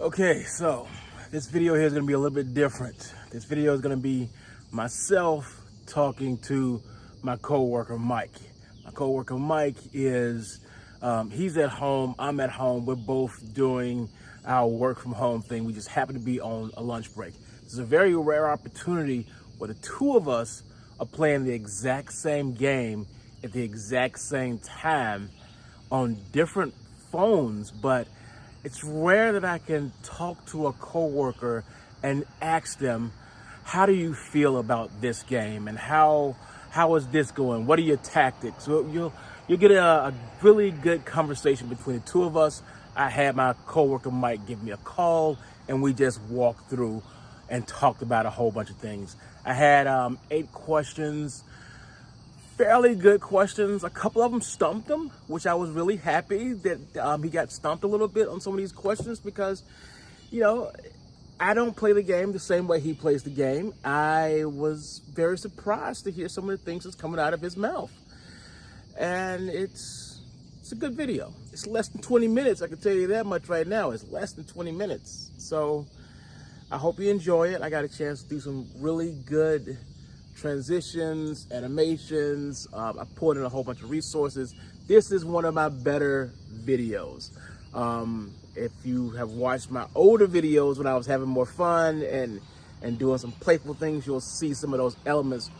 Okay, so this video here is going to be a little bit different. This video is going to be myself talking to my coworker Mike. My coworker Mike is, he's at home, I'm at home. We're both doing our work from home thing. We just happen to be on a lunch break. This is a very rare opportunity where the two of us are playing the exact same game at the exact same time on different phones, but it's rare that I can talk to a coworker and ask them, how do you feel about this game? And how is this going? What are your tactics? You'll get a really good conversation between the two of us. I had my coworker Mike give me a call and we just walked through and talked about a whole bunch of things. I had 8 questions. Fairly good questions. A couple of them stumped him, which I was really happy that he got stumped a little bit on some of these questions because, I don't play the game the same way he plays the game. I was very surprised to hear some of the things that's coming out of his mouth. And it's a good video. It's less than 20 minutes. I can tell you that much right now. It's less than 20 minutes. So I hope you enjoy it. I got a chance to do some really good transitions, animations. I poured in a whole bunch of resources. This is one of my better videos. If you have watched my older videos when I was having more fun and doing some playful things, you'll see some of those elements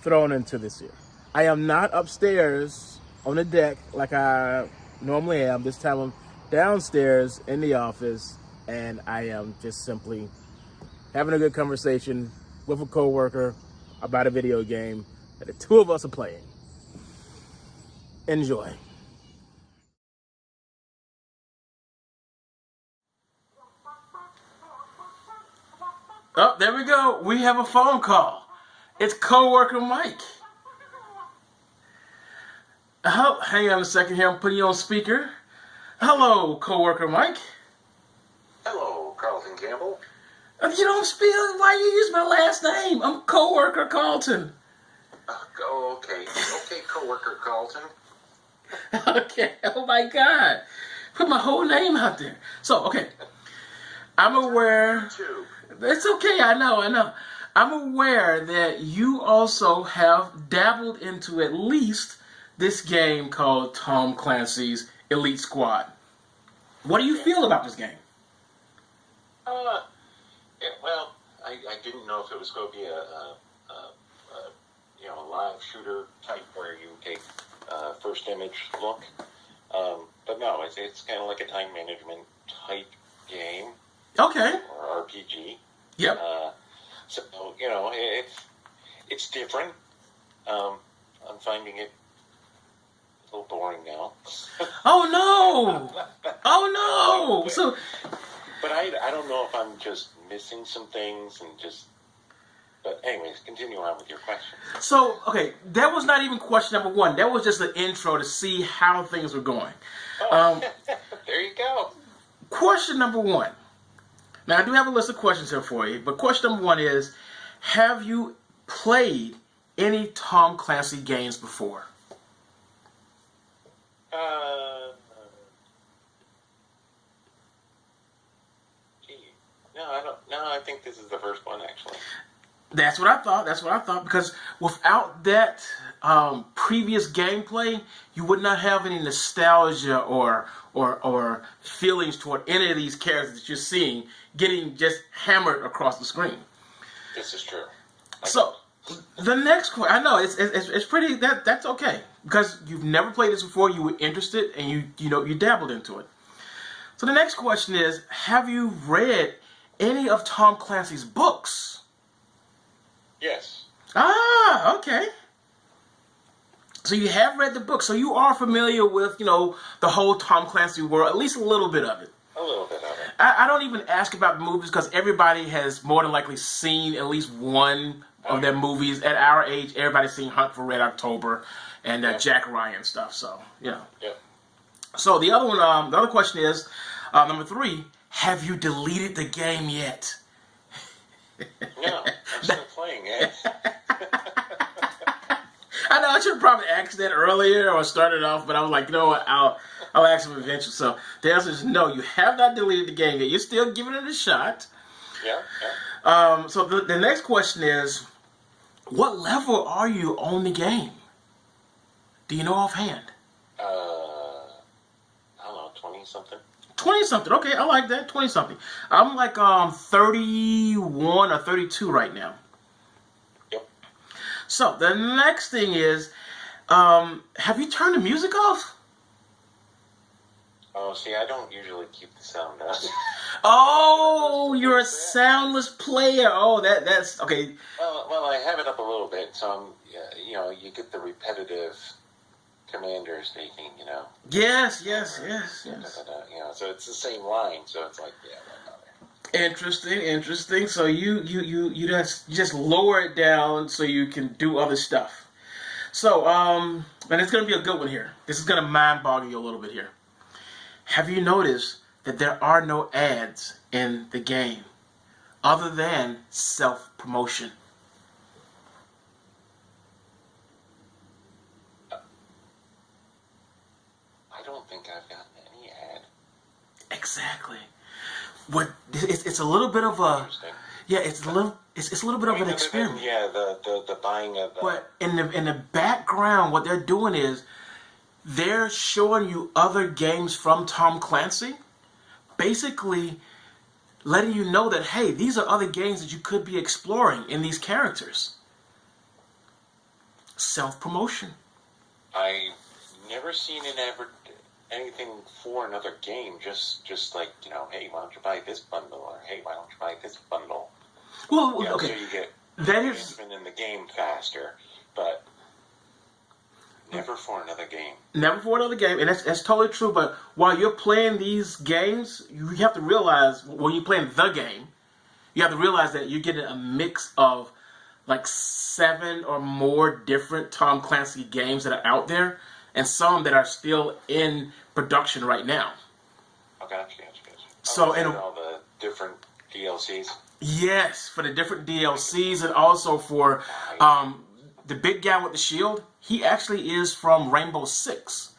thrown into this here. I am not upstairs on the deck like I normally am. This time I'm downstairs in the office and I am just simply having a good conversation with a coworker about a video game that the two of us are playing. Enjoy. Oh, there we go. We have a phone call. It's coworker Mike. Oh, hang on a second here. I'm putting you on speaker. Hello, coworker Mike. Hello, Carlton Campbell. You don't speak. Why you use my last name? I'm coworker Carlton. Okay, coworker Carlton. Okay. Oh my God. Put my whole name out there. So, okay. I'm aware. It's okay. I know. I'm aware that you also have dabbled into at least this game called Tom Clancys Elite Squad. What do you feel about this game? Well, I didn't know if it was going to be a live shooter type where you take first image look, but no, it's kind of like a time management type game. Okay. Or RPG. Yep. So it's different. I'm finding it a little boring now. Oh no! So. But I don't know if I'm just missing some things and just... But anyways, continue on with your question. So, okay, that was not even question number 1. That was just the intro to see how things were going. There you go. Question number 1. Now, I do have a list of questions here for you, but question number 1 is, have you played any Tom Clancy games before? No, I think this is the first one, actually. That's what I thought, because without that previous gameplay, you would not have any nostalgia or feelings toward any of these characters that you're seeing getting just hammered across the screen. This is true. So, the next question, I know, it's pretty, that's okay, because you've never played this before, you were interested, and you dabbled into it. So the next question is, have you read any of Tom Clancy's books? Yes. Ah, okay. So you have read the book, so you are familiar with, the whole Tom Clancy world, at least a little bit of it. A little bit of it. I don't even ask about the movies because everybody has more than likely seen at least one of their movies. At our age, everybody's seen Hunt for Red October and Jack Ryan stuff, so, Yeah. So the other one, the other question is, number 3, have you deleted the game yet? No, I'm still playing it. I know I should have probably asked that earlier or started off, but I was like, you know what, I'll ask him eventually. So the answer is no. You have not deleted the game yet. You're still giving it a shot. Yeah. So the next question is, what level are you on the game? Do you know offhand? I don't know, 20 something. 20 something. Okay, I like that. 20 something. I'm like 31 or 32 right now. Yep. So the next thing is, have you turned the music off? Oh, see, I don't usually keep the sound up. Oh, you're a soundless player. Oh, that's okay. Well, I have it up a little bit, so you get the repetitive commander speaking, Yes. So it's the same line, so it's like, yeah, why bother? Interesting. So you just lower it down so you can do other stuff. So and it's gonna be a good one here. This is gonna mind boggle you a little bit here. Have you noticed that there are no ads in the game other than self-promotion? I don't think I've gotten any ad. Exactly. It's a little bit of a it's a little bit of an experiment. Yeah, the buying of. But in the background, what they're doing is they're showing you other games from Tom Clancy, basically letting you know that, hey, these are other games that you could be exploring in these characters. Self-promotion. I've never seen anything for another game. Just like, hey, why don't you buy this bundle? Or hey, why don't you buy this bundle? Well, okay. So you get that is in the game faster, but never for another game. Never for another game, and that's totally true. But while you're playing these games, you have to realize when you're playing the game, you have to realize that you're getting a mix of like 7 or more different Tom Clancy games that are out there, and some that are still in production right now. Oh, gotcha. So, and all the different DLCs. Yes, for the different DLCs, and also for the big guy with the shield. He actually is from Rainbow Six.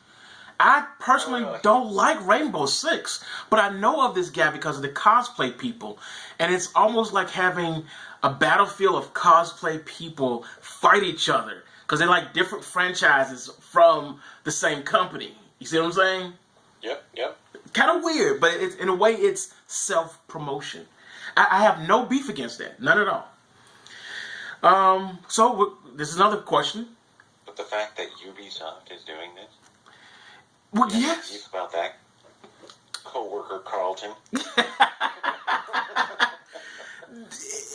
I personally don't like Rainbow Six, but I know of this guy because of the cosplay people. And it's almost like having a battlefield of cosplay people fight each other because they're like different franchises from the same company. You see what I'm saying? Yep. Kind of weird, but it's, in a way, it's self-promotion. I have no beef against that. None at all. So this is another question. But the fact that Ubisoft is doing this? Well, yes. Beef about that? Coworker Carlton?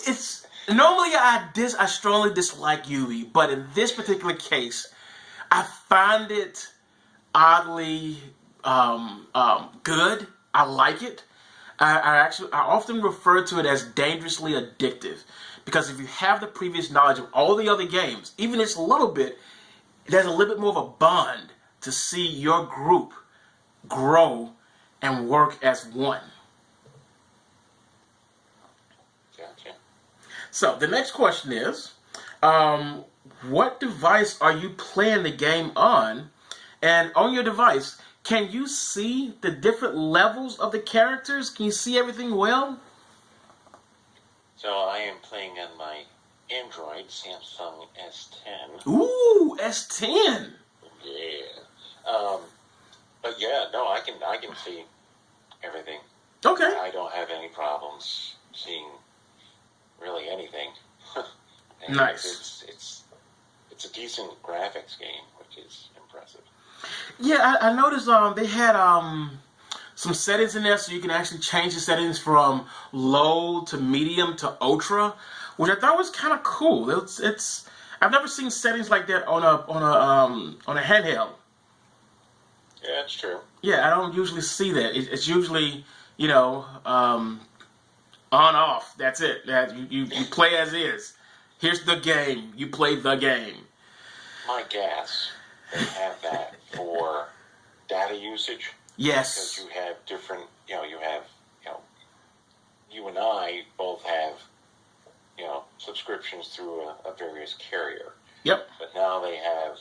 It's normally I strongly dislike Ubi, but in this particular case, I find it oddly good. I like it. I often refer to it as dangerously addictive, because if you have the previous knowledge of all the other games, even just a little bit, there's a little bit more of a bond to see your group grow and work as one. Gotcha. So the next question is, what device are you playing the game on? And on your device, can you see the different levels of the characters? Can you see everything well? So I am playing on my Android Samsung S10. Ooh, S10. Yeah. But yeah, no, I can see everything. Okay. I don't have any problems seeing really anything. Nice. It's a decent graphics game, which is impressive. Yeah, I noticed they had some settings in there so you can actually change the settings from low to medium to ultra, which I thought was kind of cool. It's I've never seen settings like that on a handheld. Yeah, it's true. Yeah, I don't usually see that. It's usually, on off. That's it. That you play as is. Here's the game. You play the game. My guess, they have that for data usage. Yes. Because you have different, you and I both have, subscriptions through a various carrier. Yep. But now they have,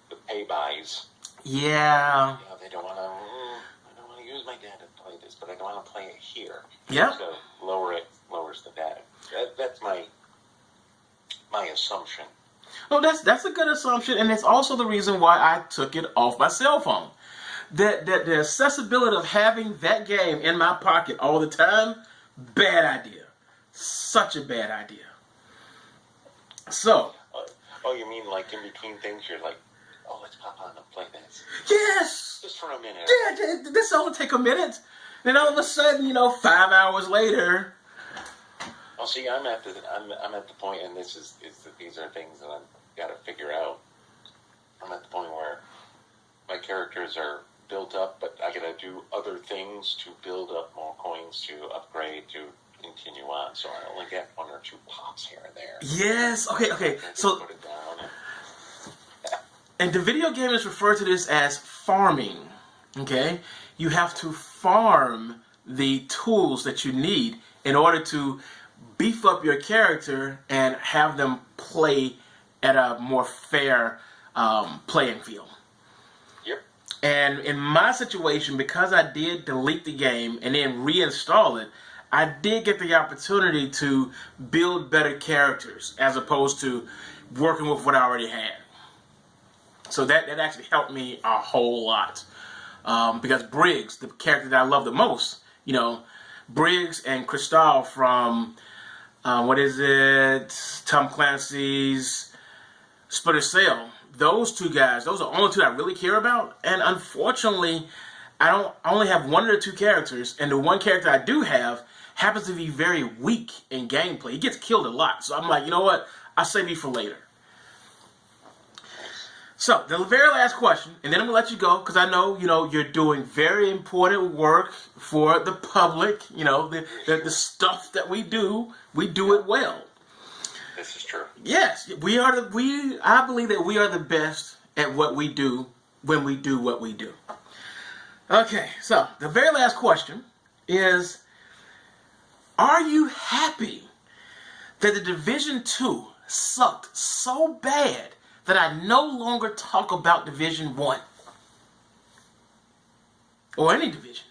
the pay buys Yeah. You know, they don't want to. I don't want to use my data to play this, but I don't want to play it here. Yeah. So lowers the data. That's my assumption. Well, that's a good assumption, and it's also the reason why I took it off my cell phone. That the accessibility of having that game in my pocket all the time, bad idea. Such a bad idea. So. Oh, you mean like in between things, you're like, oh, let's pop on and play this. Yes. Just for a minute. Yeah, this only take a minute. Then all of a sudden, 5 hours later. Well, see, I'm at the point, and these are things that I've got to figure out. I'm at the point where my characters are built up, but I got to do other things to build up more coins to upgrade to continue on. So I only get 1 or 2 pops here and there. Yes. Okay. So. Put it down. And the video gamers refer to this as farming. Okay, you have to farm the tools that you need in order to beef up your character and have them play at a more fair playing field. Yep. And in my situation, because I did delete the game and then reinstall it, I did get the opportunity to build better characters as opposed to working with what I already had. So that actually helped me a whole lot. Because Briggs, the character that I love the most, Briggs and Cristal from, Tom Clancys Splinter Cell. Those two guys, those are the only two I really care about. And unfortunately, I only have 1 or 2 characters. And the one character I do have happens to be very weak in gameplay. He gets killed a lot. So I'm like, you know what? I'll save you for later. So, the very last question, and then I'm going to let you go, because I know, you're doing very important work for the public. The stuff that we do it well. This is true. Yes, I believe that we are the best at what we do when we do what we do. Okay, so, the very last question is, are you happy that the Division 2 sucked so bad that I no longer talk about Division 1? Or any division.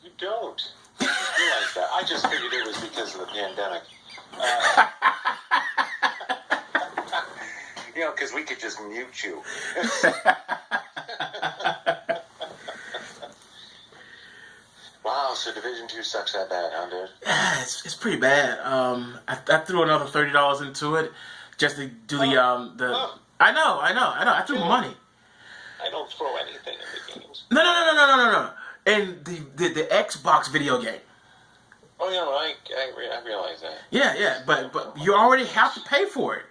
You don't. I just realized that. I just figured it was because of the pandemic. Because we could just mute you. Wow, so Division 2 sucks that bad, huh, dude? Yeah, it's pretty bad. I threw another $30 into it just to do the. I know. I threw money. I don't throw anything in the games. No. And the Xbox video game. Oh, I realize that. Yeah, but you already have to pay for it.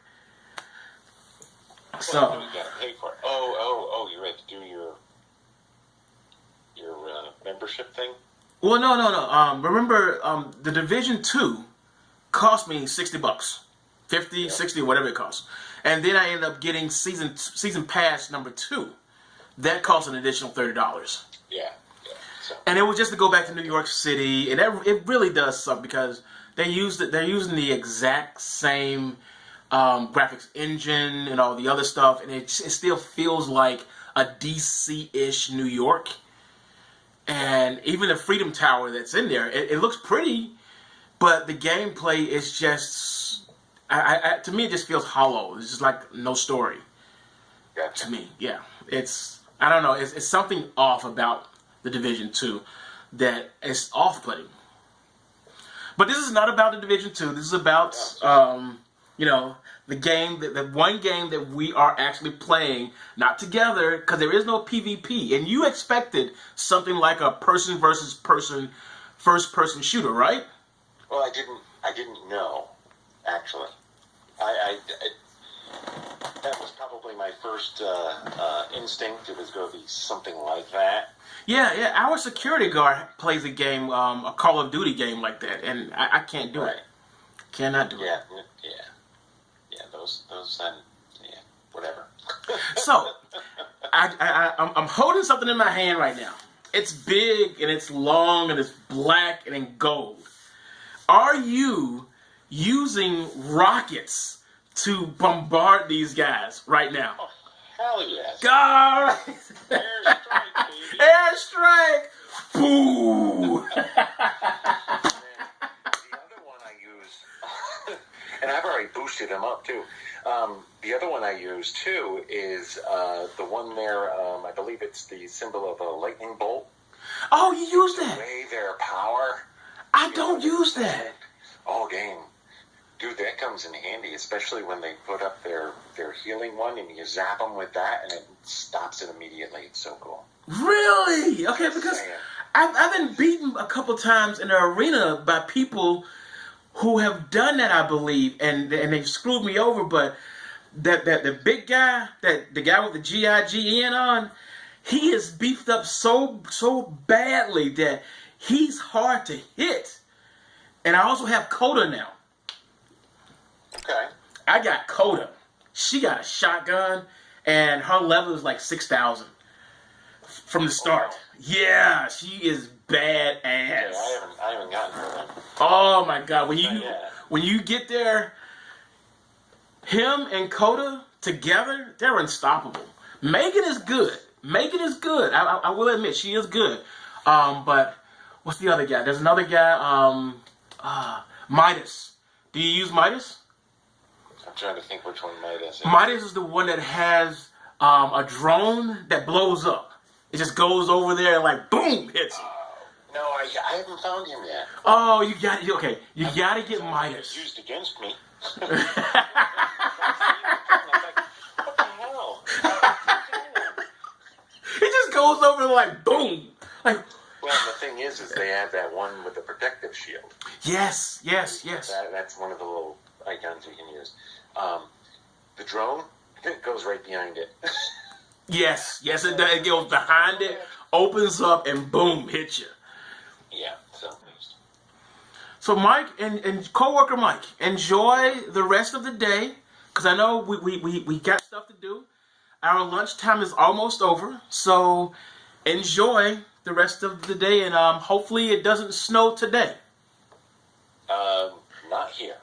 So. Well, you gotta pay for it. Oh, you had to do your membership thing? Well, no. Remember, the Division 2 cost me $60. 50, yeah. 60, whatever it costs. And then I ended up getting season pass number 2. That cost an additional $30. Yeah. So. And it was just to go back to New York City, and it really does suck because they're using the exact same graphics engine and all the other stuff, and it still feels like a DC-ish New York. And even the Freedom Tower that's in there, it looks pretty, but the gameplay is just, to me, it just feels hollow. It's just like no story. Gotcha. To me, yeah. I don't know, it's something off about the Division 2 that is off-putting. But this is not about the Division 2. This is about, the game, the one game that we are actually playing, not together, because there is no PvP. And you expected something like a person versus person, first-person shooter, right? Well, I didn't know, actually. That was probably my first instinct. It was going to be something like that. Yeah. Our security guard plays a game, a Call of Duty game like that, and I can't do it. Cannot do it. Yeah. Those, whatever. So, I'm holding something in my hand right now. It's big, and it's long, and it's black, and in gold. Are you using rockets to bombard these guys right now? Oh, Hell yes. All right. Airstrike, baby. Airstrike. Boo. The other one I use, and I've already boosted him up too. The other one I use too is the one there. I believe it's the symbol of a lightning bolt. Oh, you use that? Weigh their power. I don't use that. Oh, dang. Dude, that comes in handy, especially when they put up their healing one and you zap them with that and it stops it immediately. It's so cool. Really? Okay, because I've been beaten a couple times in the arena by people who have done that, I believe, and they've screwed me over. But the big guy, the guy with the GIGN on, he is beefed up so badly that he's hard to hit. And I also have Coda now. Okay. I got Coda. She got a shotgun, and her level is like 6,000 from the start. Oh, wow. Yeah, she is badass. Yeah, I haven't gotten her then. Oh my God! Yeah. When you get there, him and Coda together, they're unstoppable. Megan is good. I will admit she is good. But what's the other guy? There's another guy. Midas. Do you use Midas? I'm trying to think which one Midas is. Midas is the one that has a drone that blows up. It just goes over there and like boom hits him. No, I haven't found him yet. Oh, you got it. Okay, you got to get Midas. Used against me. What the hell? It just goes over and like boom. Like. Well, the thing is they have that one with the protective shield. Yes. That's one of the little icons you can use. The drone, it goes right behind it. Yes, it does. It goes behind it, opens up, and boom, hits you. Yeah, so Mike and Coworker Mike, enjoy the rest of the day, because I know we got stuff to do. Our lunchtime is almost over, so enjoy the rest of the day, and hopefully it doesn't snow today. Not here.